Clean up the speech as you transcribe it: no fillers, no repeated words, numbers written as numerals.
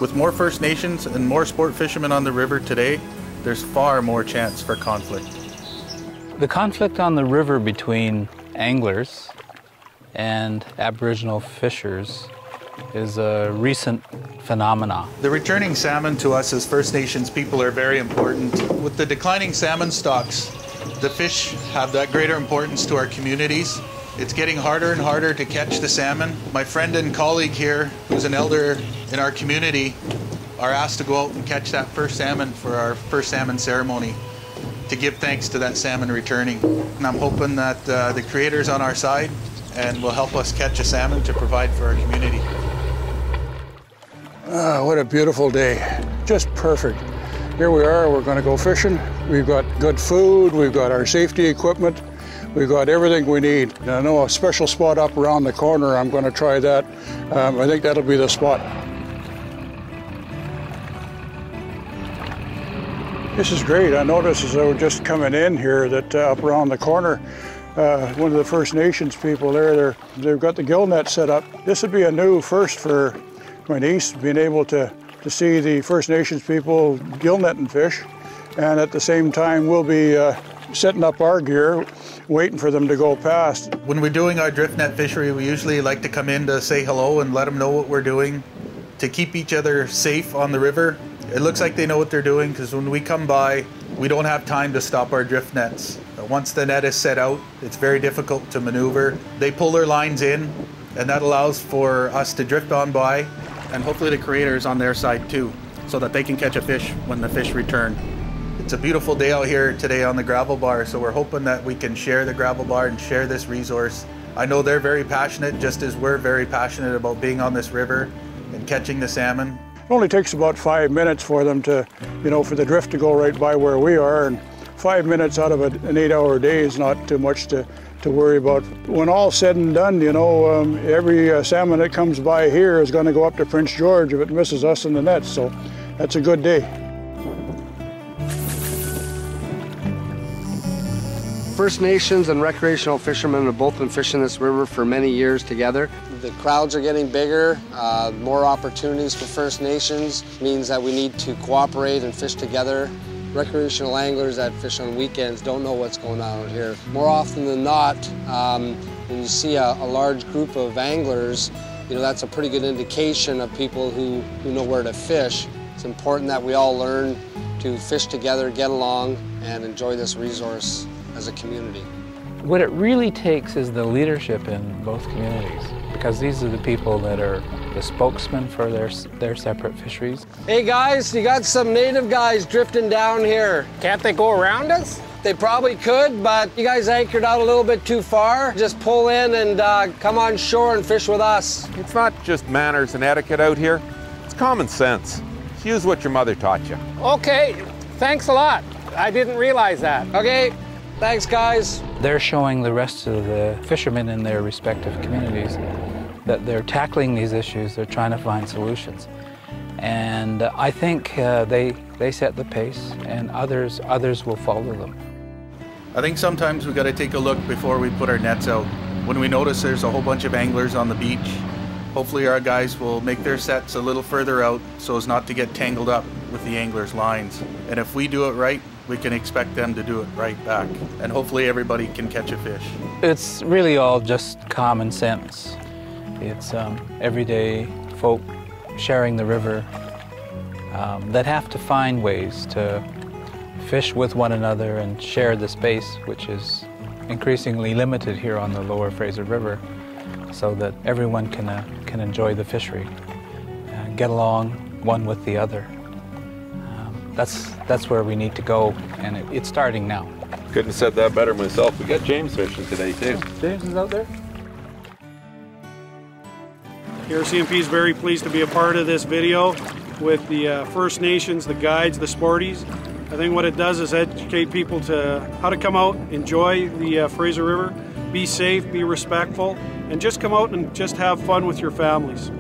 With more First Nations and more sport fishermen on the river today, there's far more chance for conflict. The conflict on the river between anglers and Aboriginal fishers is a recent phenomenon. The returning salmon to us as First Nations people are very important. With the declining salmon stocks, the fish have that greater importance to our communities. It's getting harder and harder to catch the salmon. My friend and colleague here, who's an elder in our community, are asked to go out and catch that first salmon for our first salmon ceremony to give thanks to that salmon returning. And I'm hoping that the Creator's on our side and will help us catch a salmon to provide for our community. What a beautiful day. Just perfect. Here we are, we're going to go fishing. We've got good food, we've got our safety equipment, we've got everything we need. And I know a special spot up around the corner, I'm going to try that. I think that'll be the spot. This is great. I noticed as I was just coming in here that up around the corner, one of the First Nations people there, they've got the gill net set up. This would be a new first for my niece, being able to see the First Nations people gill netting fish, and at the same time we'll be setting up our gear, waiting for them to go past. When we're doing our drift net fishery, we usually like to come in to say hello and let them know what we're doing to keep each other safe on the river. It looks like they know what they're doing because when we come by, we don't have time to stop our drift nets. Once the net is set out, it's very difficult to maneuver. They pull their lines in, and that allows for us to drift on by. And hopefully the Creator is on their side too, so that they can catch a fish when the fish return. It's a beautiful day out here today on the gravel bar, so we're hoping that we can share the gravel bar and share this resource. I know they're very passionate, just as we're very passionate about being on this river and catching the salmon. It only takes about 5 minutes for them to, for the drift to go right by where we are, and 5 minutes out of an 8-hour day is not too much to worry about. When all's said and done, every salmon that comes by here is going to go up to Prince George if it misses us in the nets, so that's a good day. First Nations and recreational fishermen have both been fishing this river for many years together. The crowds are getting bigger, more opportunities for First Nations means that we need to cooperate and fish together. Recreational anglers that fish on weekends don't know what's going on out here. More often than not, when you see a large group of anglers, that's a pretty good indication of people who know where to fish. It's important that we all learn to fish together, get along, and enjoy this resource as a community. What it really takes is the leadership in both communities, because these are the people that are the spokesmen for their separate fisheries. Hey guys, you got some native guys drifting down here. Can't they go around us? They probably could, but you guys anchored out a little bit too far. Just pull in and come on shore and fish with us. It's not just manners and etiquette out here, it's common sense. Use what your mother taught you. Okay, thanks a lot. I didn't realize that. Okay, thanks guys. They're showing the rest of the fishermen in their respective communities that they're tackling these issues, they're trying to find solutions. And I think they set the pace, and others will follow them. I think sometimes we got to take a look before we put our nets out. When we notice there's a whole bunch of anglers on the beach, hopefully our guys will make their sets a little further out so as not to get tangled up with the anglers' lines. And if we do it right, we can expect them to do it right back. And hopefully everybody can catch a fish. It's really all just common sense. It's everyday folk sharing the river that have to find ways to fish with one another and share the space, which is increasingly limited here on the Lower Fraser River, so that everyone can enjoy the fishery, get along one with the other. That's where we need to go, and it's starting now. Couldn't have said that better myself. We got James fishing today too. James is out there. RCMP is very pleased to be a part of this video with the First Nations, the guides, the sporties. I think what it does is educate people to how to come out, enjoy the Fraser River, be safe, be respectful, and just come out and just have fun with your families.